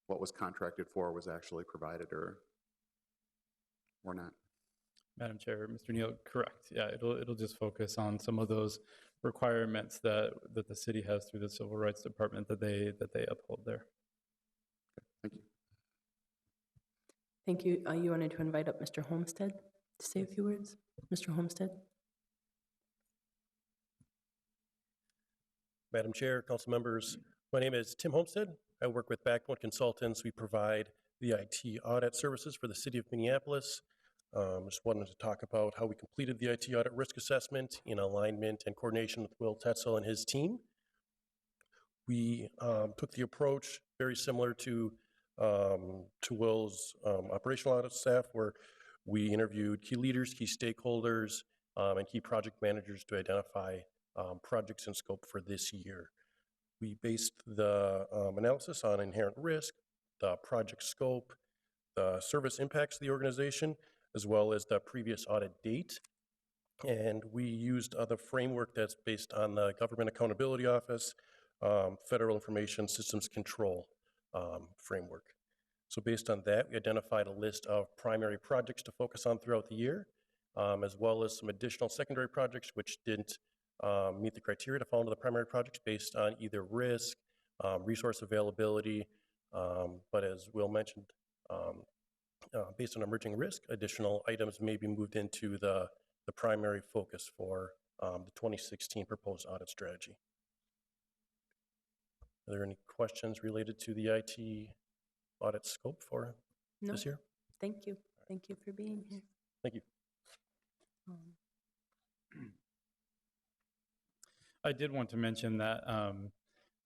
what was contracted for was actually provided or not. Madam Chair, Mr. Neal, correct. Yeah, it'll just focus on some of those requirements that the city has through the Civil Rights Department that they uphold there. Thank you. Thank you. You wanted to invite up Mr. Homestead to say a few words? Mr. Homestead? Madam Chair, council members, my name is Tim Homestead. I work with Backbone Consultants. We provide the IT audit services for the city of Minneapolis. Just wanted to talk about how we completed the IT audit risk assessment in alignment and coordination with Will Tetzel and his team. We took the approach very similar to Will's operational audit staff, where we interviewed key leaders, key stakeholders, and key project managers to identify projects and scope for this year. We based the analysis on inherent risk, the project scope, the service impacts of the organization, as well as the previous audit date. And we used the framework that's based on the Government Accountability Office, Federal Information Systems Control framework. So based on that, we identified a list of primary projects to focus on throughout the year, as well as some additional secondary projects which didn't meet the criteria to fall into the primary projects based on either risk, resource availability, but as Will mentioned, based on emerging risk, additional items may be moved into the primary focus for the 2016 proposed audit strategy. Are there any questions related to the IT audit scope for this year? Thank you. Thank you for being here. Thank you. I did want to mention that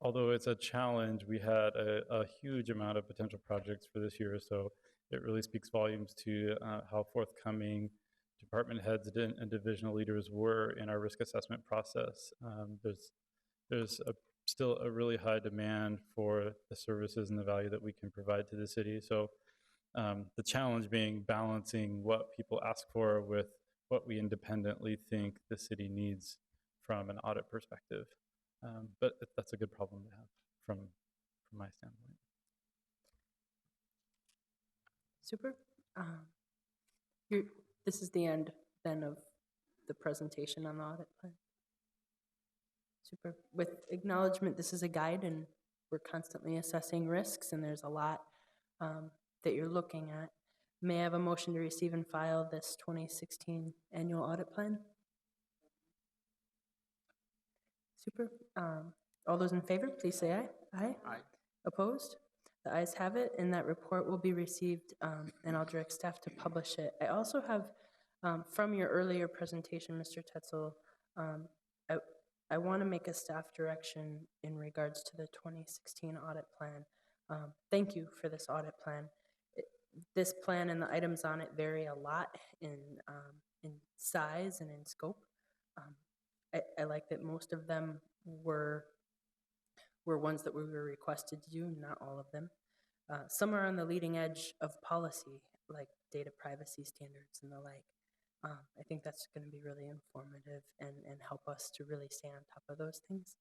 although it's a challenge, we had a huge amount of potential projects for this year, so it really speaks volumes to how forthcoming department heads and divisional leaders were in our risk assessment process. There's still a really high demand for the services and the value that we can provide to the city. So the challenge being balancing what people ask for with what we independently think the city needs from an audit perspective. But that's a good problem to have from my standpoint. Super. This is the end then of the presentation on the audit plan. Super. With acknowledgement, this is a guide and we're constantly assessing risks and there's a lot that you're looking at. May I have a motion to receive and file this 2016 annual audit plan? Super. All those in favor, please say aye. Aye. Aye. Opposed? The ayes have it, and that report will be received, and I'll direct staff to publish it. I also have, from your earlier presentation, Mr. Tetzel, I want to make a staff direction in regards to the 2016 audit plan. Thank you for this audit plan. This plan and the items on it vary a lot in size and in scope. I like that most of them were ones that we were requested to do, not all of them. Some are on the leading edge of policy, like data privacy standards and the like. I think that's going to be really informative and help us to really stay on top of those things.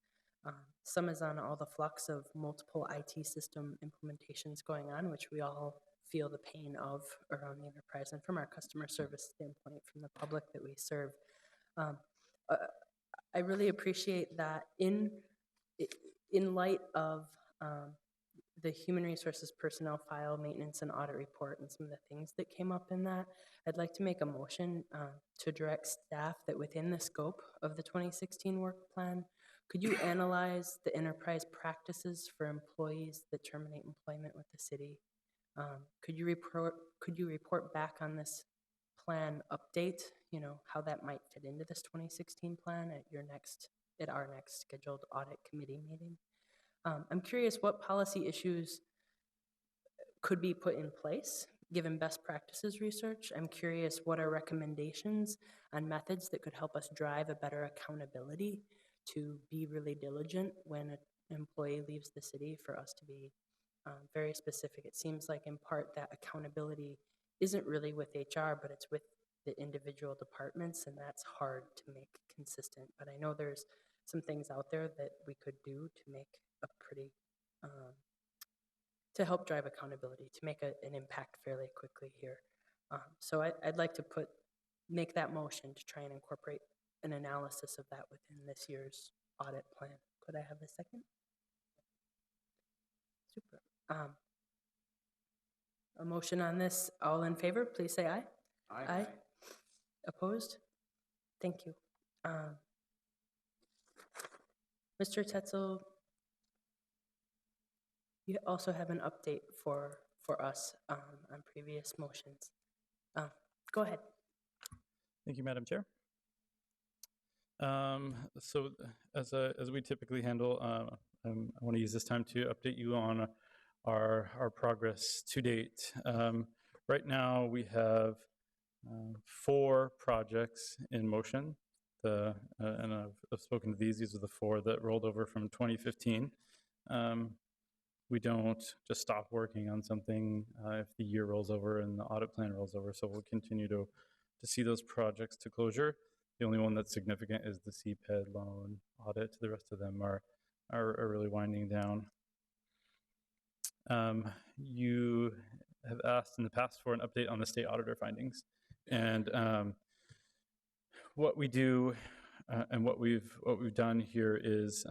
Some is on all the flux of multiple IT system implementations going on, which we all feel the pain of around the enterprise and from our customer service standpoint, from the public that we serve. I really appreciate that in light of the human resources personnel file maintenance and audit report and some of the things that came up in that, I'd like to make a motion to direct staff that within the scope of the 2016 work plan, could you analyze the enterprise practices for employees that terminate employment with the city? Could you report back on this plan update, how that might fit into this 2016 plan at our next scheduled audit committee meeting. I'm curious what policy issues could be put in place given best practices research. I'm curious what are recommendations on methods that could help us drive a better accountability to be really diligent when an employee leaves the city, for us to be very specific. It seems like in part that accountability isn't really with HR, but it's with the individual departments, and that's hard to make consistent. But I know there's some things out there that we could do to make a pretty to help drive accountability, to make an impact fairly quickly here. So I'd like to make that motion to try and incorporate an analysis of that within this year's audit plan. Could I have a second? Super. A motion on this, all in favor, please say aye. Aye. Opposed? Thank you. Mr. Tetzel, you also have an update for us on previous motions. Go ahead. Thank you, Madam Chair. So as we typically handle, I want to use this time to update you on our progress to date. Right now, we have 4 projects in motion. And I've spoken to these. These are the 4 that rolled over from 2015. We don't just stop working on something if the year rolls over and the audit plan rolls over. So we'll continue to see those projects to closure. The only one that's significant is the CPED loan audit. The rest of them are really winding down. You have asked in the past for an update on the state auditor findings. And what we do and what we've done here is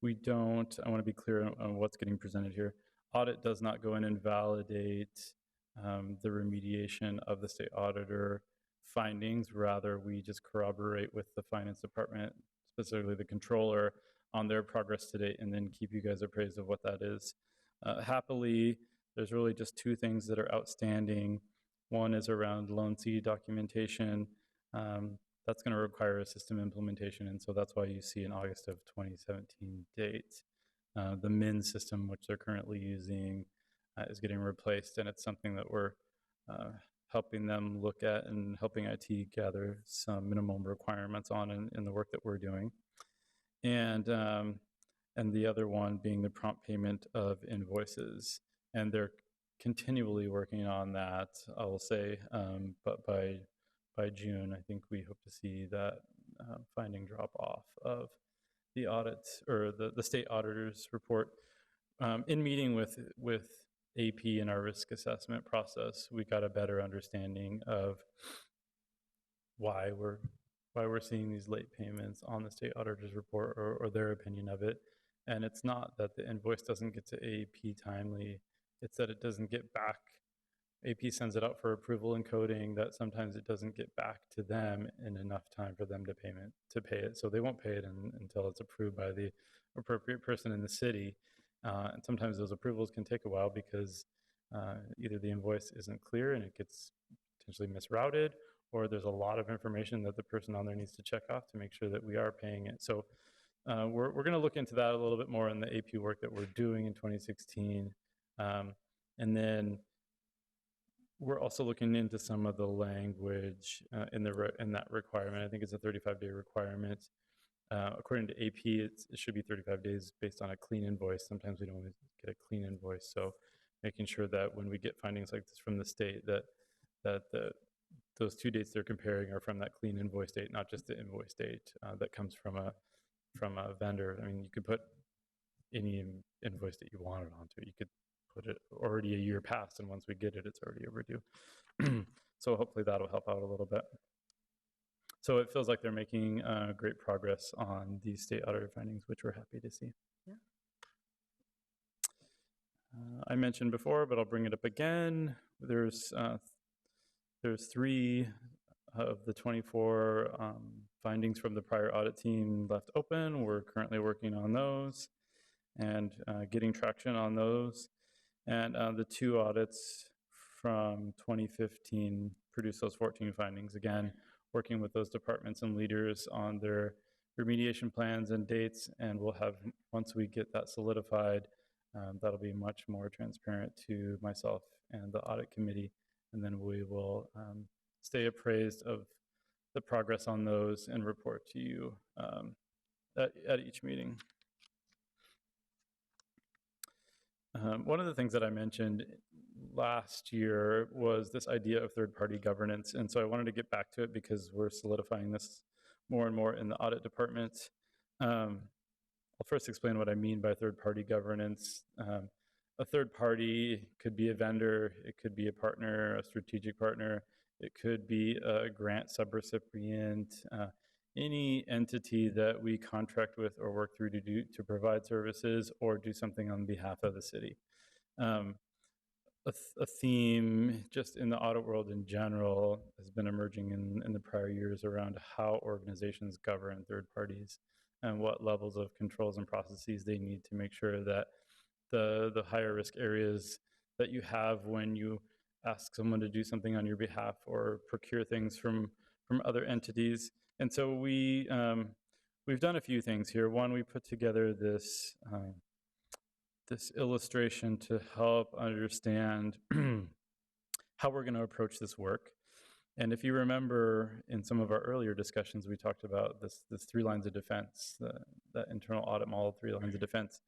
we don't, I want to be clear on what's getting presented here. Audit does not go in and validate the remediation of the state auditor findings. Rather, we just corroborate with the finance department, specifically the controller, on their progress to date, and then keep you guys appraised of what that is. Happily, there's really just 2 things that are outstanding. One is around loan C documentation. That's going to require a system implementation, and so that's why you see an August of 2017 date. The MIN system, which they're currently using, is getting replaced, and it's something that we're helping them look at and helping IT gather some minimum requirements on in the work that we're doing. And the other one being the prompt payment of invoices. And they're continually working on that, I will say, but by June, I think we hope to see that finding drop off of the audit or the state auditor's report. In meeting with AP in our risk assessment process, we got a better understanding of why we're seeing these late payments on the state auditor's report, or their opinion of it. And it's not that the invoice doesn't get to AP timely, it's that it doesn't get back. AP sends it out for approval and coding, that sometimes it doesn't get back to them in enough time for them to pay it. So they won't pay it until it's approved by the appropriate person in the city. And sometimes those approvals can take a while because either the invoice isn't clear and it gets potentially misrouted, or there's a lot of information that the person on there needs to check off to make sure that we are paying it. So we're going to look into that a little bit more in the AP work that we're doing in 2016. And then we're also looking into some of the language in that requirement. I think it's a 35-day requirement. According to AP, it should be 35 days based on a clean invoice. Sometimes we don't always get a clean invoice. So making sure that when we get findings like this from the state, that those 2 dates they're comparing are from that clean invoice date, not just the invoice date that comes from a vendor. I mean, you could put any invoice that you wanted onto it. You could put it already a year past, and once we get it, it's already overdue. So hopefully that'll help out a little bit. So it feels like they're making great progress on these state auditor findings, which we're happy to see. Yeah. I mentioned before, but I'll bring it up again. There's 3 of the 24 findings from the prior audit team left open. We're currently working on those and getting traction on those. And the 2 audits from 2015 produce those 14 findings. Again, working with those departments and leaders on their remediation plans and dates, and we'll have, once we get that solidified, that'll be much more transparent to myself and the audit committee, and then we will stay appraised of the progress on those and report to you at each meeting. One of the things that I mentioned last year was this idea of third-party governance, and so I wanted to get back to it because we're solidifying this more and more in the audit department. I'll first explain what I mean by third-party governance. A third party could be a vendor, it could be a partner, a strategic partner, it could be a grant subrecipient, any entity that we contract with or work through to provide services or do something on behalf of the city. A theme just in the audit world in general has been emerging in the prior years around how organizations govern third parties and what levels of controls and processes they need to make sure that the higher risk areas that you have when you ask someone to do something on your behalf or procure things from other entities. And so we've done a few things here. One, we put together this illustration to help understand how we're going to approach this work. And if you remember in some of our earlier discussions, we talked about this 3 lines of defense, that internal audit model, 3 lines of defense.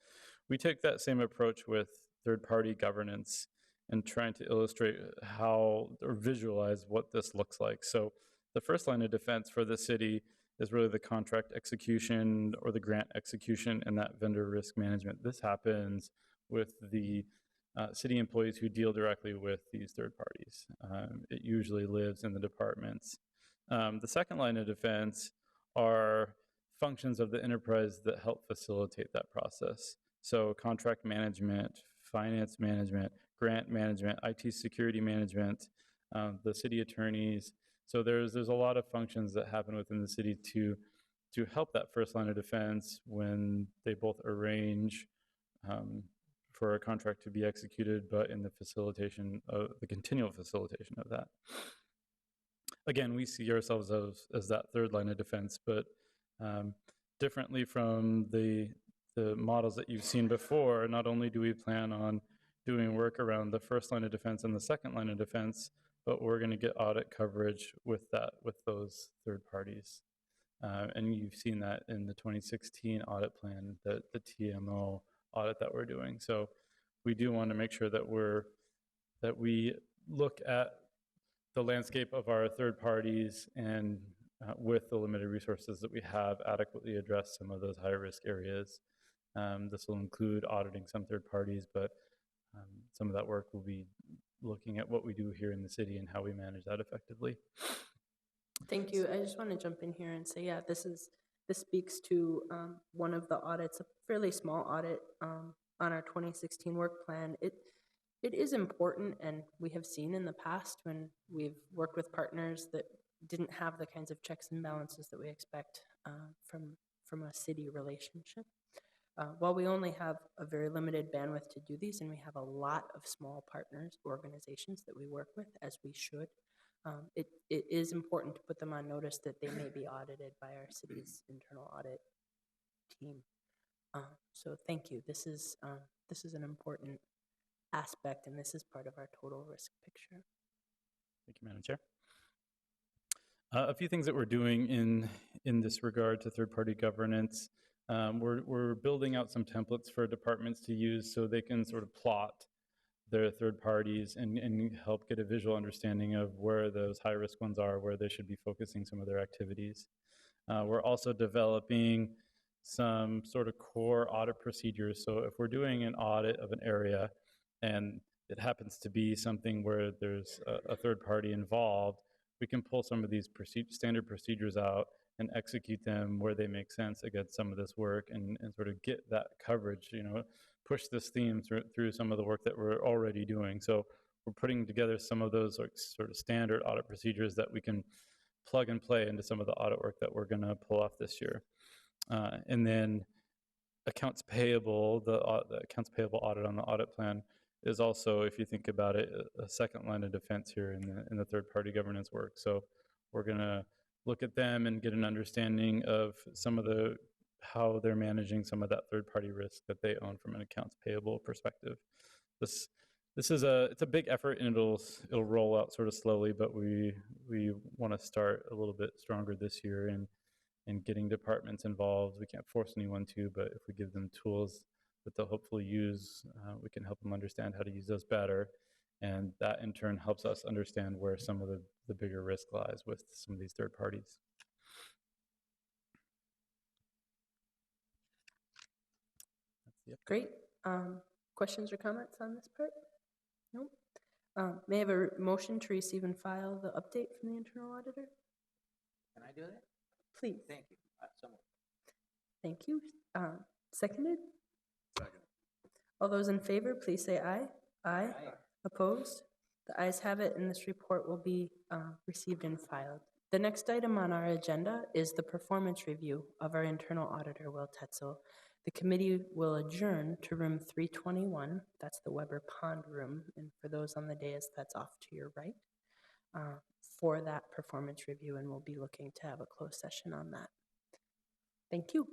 We take that same approach with third-party governance and trying to illustrate how or visualize what this looks like. So the first line of defense for the city is really the contract execution or the grant execution and that vendor risk management. This happens with the city employees who deal directly with these third parties. It usually lives in the departments. The second line of defense are functions of the enterprise that help facilitate that process. So contract management, finance management, grant management, IT security management, the city attorneys. So there's a lot of functions that happen within the city to help that first line of defense when they both arrange for a contract to be executed, but in the facilitation of the continual facilitation of that. Again, we see ourselves as that third line of defense, but differently from the models that you've seen before. Not only do we plan on doing work around the first line of defense and the second line of defense, but we're going to get audit coverage with those third parties. And you've seen that in the 2016 audit plan, the TMO audit that we're doing. So we do want to make sure that we look at the landscape of our third parties and with the limited resources that we have, adequately address some of those high risk areas. This will include auditing some third parties, but some of that work will be looking at what we do here in the city and how we manage that effectively. Thank you. I just want to jump in here and say, yeah, this speaks to one of the audits, a fairly small audit on our 2016 work plan. It is important, and we have seen in the past when we've worked with partners that didn't have the kinds of checks and balances that we expect from a city relationship. While we only have a very limited bandwidth to do these, and we have a lot of small partners, organizations that we work with, as we should, it is important to put them on notice that they may be audited by our city's internal audit team. So thank you. This is an important aspect, and this is part of our total risk picture. Thank you, Madam Chair. A few things that we're doing in this regard to third-party governance. We're building out some templates for departments to use so they can sort of plot their third parties and help get a visual understanding of where those high-risk ones are, where they should be focusing some of their activities. We're also developing some sort of core audit procedures. So if we're doing an audit of an area and it happens to be something where there's a third party involved, we can pull some of these standard procedures out and execute them where they make sense against some of this work and sort of get that coverage, push this theme through some of the work that we're already doing. So we're putting together some of those sort of standard audit procedures that we can plug and play into some of the audit work that we're going to pull off this year. And then accounts payable, the accounts payable audit on the audit plan is also, if you think about it, a second line of defense here in the third-party governance work. So we're going to look at them and get an understanding of some of how they're managing some of that third-party risk that they own from an accounts payable perspective. It's a big effort, and it'll roll out sort of slowly, but we want to start a little bit stronger this year in getting departments involved. We can't force anyone to, but if we give them tools that they'll hopefully use, we can help them understand how to use those better. And that in turn helps us understand where some of the bigger risk lies with some of these third parties. Great. Questions or comments on this part? No? May I have a motion to receive and file the update from the internal auditor? Can I do that? Please. Thank you. So moved. Thank you. Seconded? Second. All those in favor, please say aye. Aye. Opposed? The ayes have it, and this report will be received and filed. The next item on our agenda is the performance review of our internal auditor, Will Tetzel. The committee will adjourn to room 321. That's the Weber Pond room. And for those on the dais, that's off to your right for that performance review. And we'll be looking to have a closed session on that. Thank you.